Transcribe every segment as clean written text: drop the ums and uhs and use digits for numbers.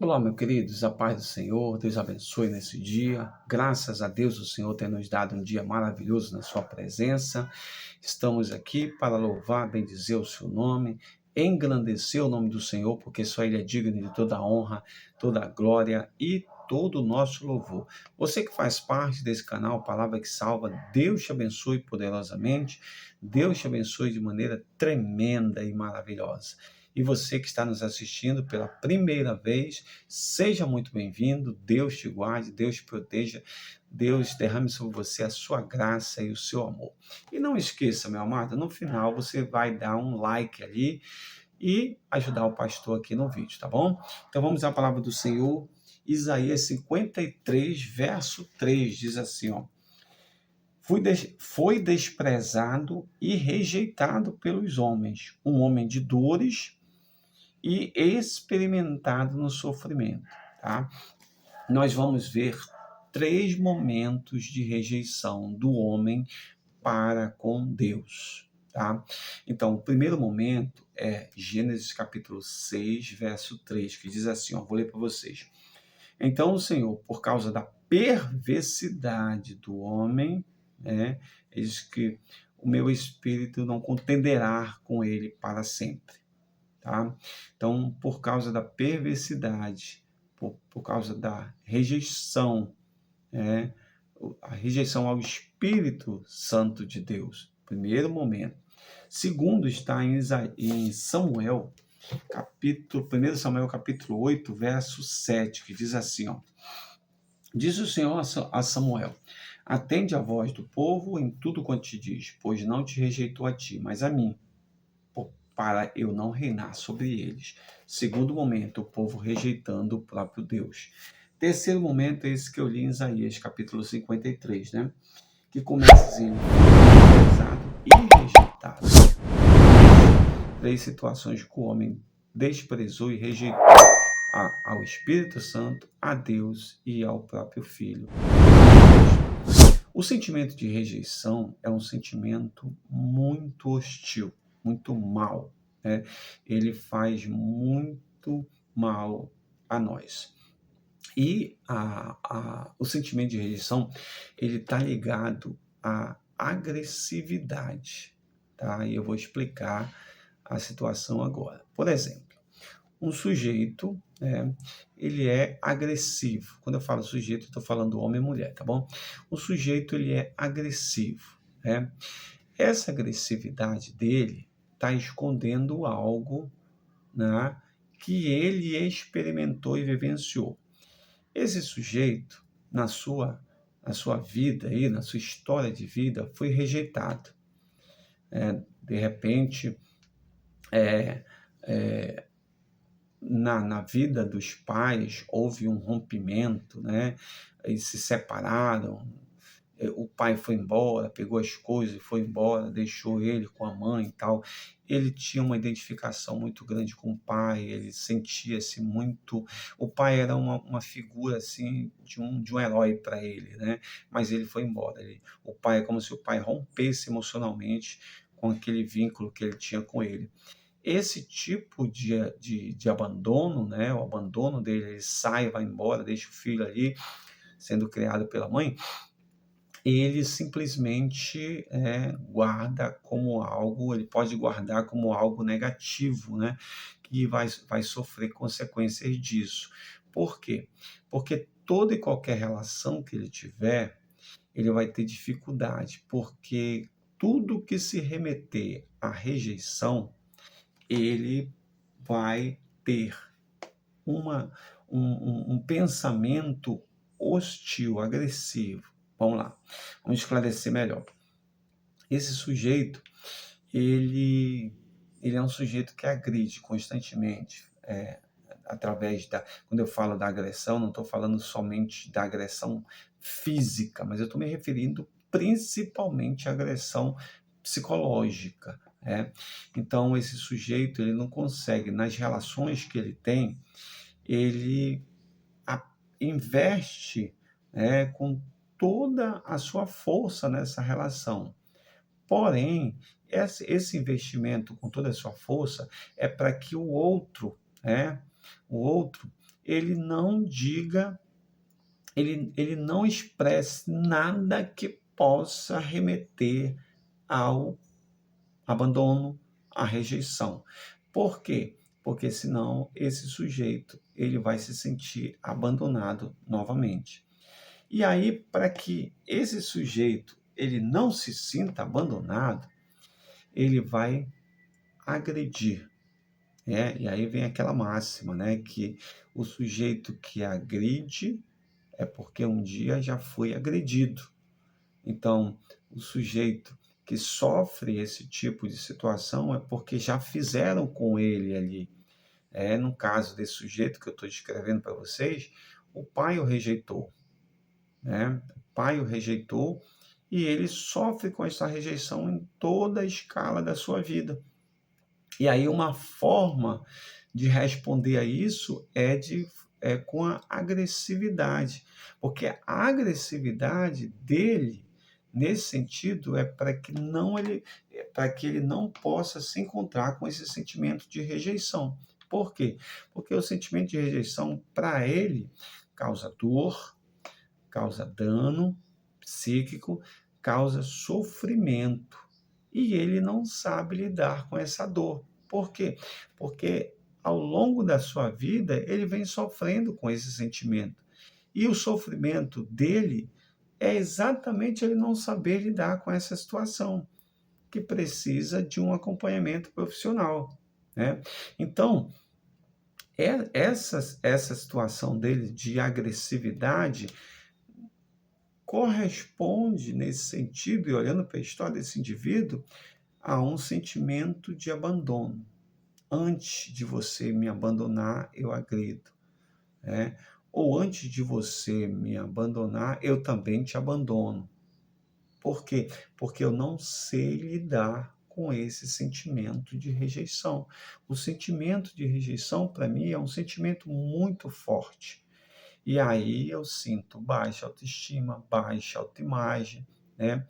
Olá, meus queridos, a paz do Senhor, Deus abençoe nesse dia. Graças a Deus, o Senhor tem nos dado um dia maravilhoso na Sua presença. Estamos aqui para louvar, bendizer o Seu nome, engrandecer o nome do Senhor, porque só Ele é digno de toda a honra, toda a glória e todo o nosso louvor. Você que faz parte desse canal, Palavra que Salva, Deus te abençoe poderosamente, Deus te abençoe de maneira tremenda e maravilhosa. E você que está nos assistindo pela primeira vez, seja muito bem-vindo. Deus te guarde, Deus te proteja, Deus derrame sobre você a sua graça e o seu amor. E não esqueça, meu amado, no final você vai dar um like ali e ajudar o pastor aqui no vídeo, tá bom? Então vamos à palavra do Senhor. Isaías 53, verso 3, diz assim, ó. Foi desprezado e rejeitado pelos homens, um homem de dores e experimentado no sofrimento, tá? Nós vamos ver três momentos de rejeição do homem para com Deus, tá? Então, o primeiro momento é Gênesis capítulo 6, verso 3, que diz assim, ó, vou ler para vocês. Então, o Senhor, por causa da perversidade do homem, né, diz que o meu espírito não contenderá com ele para sempre. Tá? Então, por causa da perversidade, por causa da rejeição, né? A rejeição ao Espírito Santo de Deus, primeiro momento. Segundo está em Samuel, capítulo, 1 Samuel capítulo 8, verso 7, que diz assim, ó, diz o Senhor a Samuel, atende a voz do povo em tudo quanto te diz, pois não te rejeitou a ti, mas a mim, para eu não reinar sobre eles. Segundo momento, o povo rejeitando o próprio Deus. Terceiro momento é esse que eu li em Isaías, capítulo 53, né? Que começa assim, desprezado e rejeitado. Três situações que o homem desprezou e rejeitou ao Espírito Santo, a Deus e ao próprio Filho. O sentimento de rejeição é um sentimento muito hostil, muito mal, né? Ele faz muito mal a nós. E o sentimento de rejeição, ele está ligado à agressividade, tá? E eu vou explicar a situação agora. Por exemplo, um sujeito, ele é agressivo. Quando eu falo sujeito, eu estou falando homem e mulher, tá bom? O sujeito, ele é agressivo, né? Essa agressividade dele está escondendo algo, né, que ele experimentou e vivenciou. Esse sujeito, na sua vida, aí, na sua história de vida, foi rejeitado. De repente, na vida dos pais houve um rompimento, né? Eles se separaram, o pai foi embora, pegou as coisas e foi embora, deixou ele com a mãe e tal. Ele tinha uma identificação muito grande com o pai, ele sentia-se muito... O pai era uma figura assim, de um herói para ele, né? Mas ele foi embora. O pai é como se o pai rompesse emocionalmente com aquele vínculo que ele tinha com ele. Esse tipo de abandono, né? O abandono dele, ele sai, vai embora, deixa o filho ali sendo criado pela mãe, ele simplesmente guarda como algo, ele pode guardar como algo negativo, né? Que vai sofrer consequências disso. Por quê? Porque toda e qualquer relação que ele tiver, ele vai ter dificuldade, porque tudo que se remeter à rejeição, ele vai ter um pensamento hostil, agressivo. Vamos lá, vamos esclarecer melhor. Esse sujeito, ele é um sujeito que agride constantemente, através da... Quando eu falo da agressão, não estou falando somente da agressão física, mas eu estou me referindo principalmente à agressão psicológica, né? Então, esse sujeito, ele não consegue, nas relações que ele tem, ele investe, com toda a sua força nessa relação. Porém, esse investimento com toda a sua força é para que o outro ele não diga, ele não expresse nada que possa remeter ao abandono, à rejeição. Por quê? Porque senão esse sujeito ele vai se sentir abandonado novamente. E aí, para que esse sujeito ele não se sinta abandonado, ele vai agredir. E aí vem aquela máxima, né, que o sujeito que agride é porque um dia já foi agredido. Então, o sujeito que sofre esse tipo de situação é porque já fizeram com ele ali. No caso desse sujeito que eu estou descrevendo para vocês, o pai o rejeitou, né? O pai o rejeitou e ele sofre com essa rejeição em toda a escala da sua vida. E aí uma forma de responder a isso é com a agressividade, porque a agressividade dele nesse sentido é para que ele não possa se encontrar com esse sentimento de rejeição. Por quê? Porque o sentimento de rejeição para ele causa dor, causa dano psíquico, causa sofrimento. E ele não sabe lidar com essa dor. Por quê? Porque ao longo da sua vida, ele vem sofrendo com esse sentimento. E o sofrimento dele é exatamente ele não saber lidar com essa situação, que precisa de um acompanhamento profissional, né? Então, essa situação dele de agressividade corresponde, nesse sentido, e olhando para a história desse indivíduo, a um sentimento de abandono. Antes de você me abandonar, eu agrido, né? Ou antes de você me abandonar, eu também te abandono. Por quê? Porque eu não sei lidar com esse sentimento de rejeição. O sentimento de rejeição, para mim, é um sentimento muito forte. E aí eu sinto baixa autoestima, baixa autoimagem, né?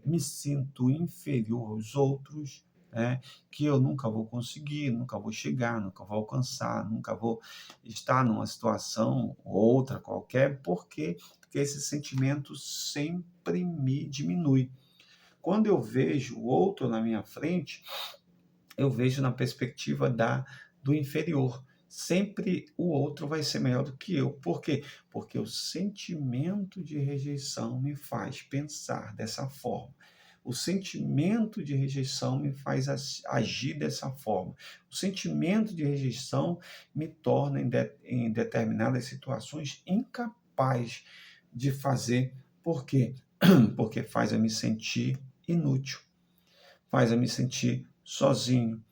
Me sinto inferior aos outros, né? Que eu nunca vou conseguir, nunca vou chegar, nunca vou alcançar, nunca vou estar numa situação ou outra qualquer, porque esse sentimento sempre me diminui. Quando eu vejo o outro na minha frente, eu vejo na perspectiva do inferior. Sempre o outro vai ser melhor do que eu. Por quê? Porque o sentimento de rejeição me faz pensar dessa forma. O sentimento de rejeição me faz agir dessa forma. O sentimento de rejeição me torna, em determinadas situações, incapaz de fazer. Por quê? Porque faz eu me sentir inútil, faz eu me sentir sozinho,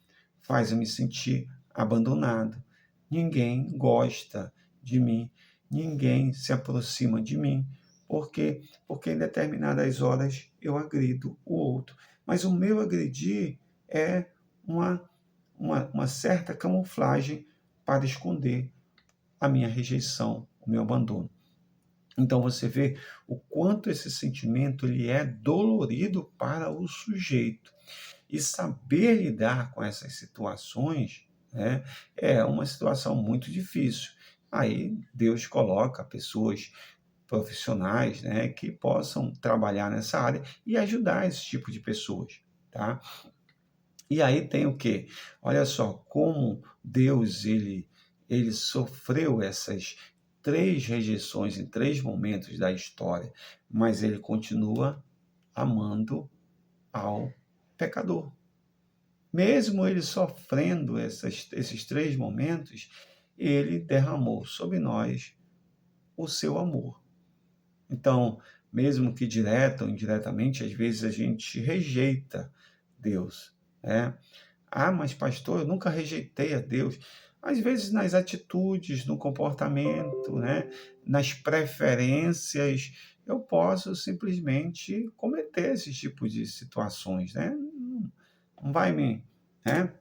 faz eu me sentir abandonado. Ninguém gosta de mim, ninguém se aproxima de mim. Por quê? Porque em determinadas horas eu agrido o outro. Mas o meu agredir é uma, uma certa camuflagem para esconder a minha rejeição, o meu abandono. Então você vê o quanto esse sentimento ele é dolorido para o sujeito. E saber lidar com essas situações, né, é uma situação muito difícil. Aí Deus coloca pessoas profissionais, né, que possam trabalhar nessa área e ajudar esse tipo de pessoas, tá? E aí tem o quê? Olha só como Deus ele sofreu essas três rejeições em três momentos da história, mas ele continua amando ao pecador. Mesmo ele sofrendo esses três momentos, ele derramou sobre nós o seu amor. Então, mesmo que direta ou indiretamente, às vezes a gente rejeita Deus, né? Ah, mas pastor, eu nunca rejeitei a Deus. Às vezes nas atitudes, no comportamento, né? Nas preferências, eu posso simplesmente cometer esse tipo de situações, né? Não vai me, né?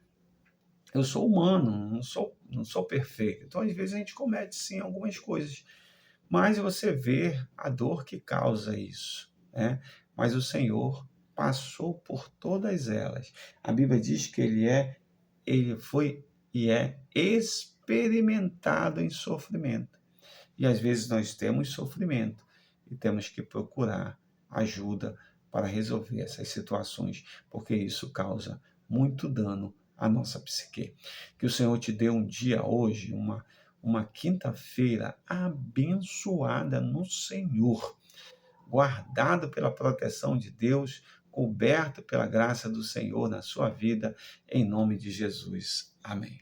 Eu sou humano, não sou perfeito. Então, às vezes, a gente comete, sim, algumas coisas. Mas você vê a dor que causa isso, né? Mas o Senhor passou por todas elas. A Bíblia diz que ele foi e é experimentado em sofrimento. E às vezes nós temos sofrimento e temos que procurar ajuda para resolver essas situações, porque isso causa muito dano à nossa psique. Que o Senhor te dê um dia hoje, uma quinta-feira abençoada no Senhor, guardado pela proteção de Deus, coberto pela graça do Senhor na sua vida, em nome de Jesus. Amém.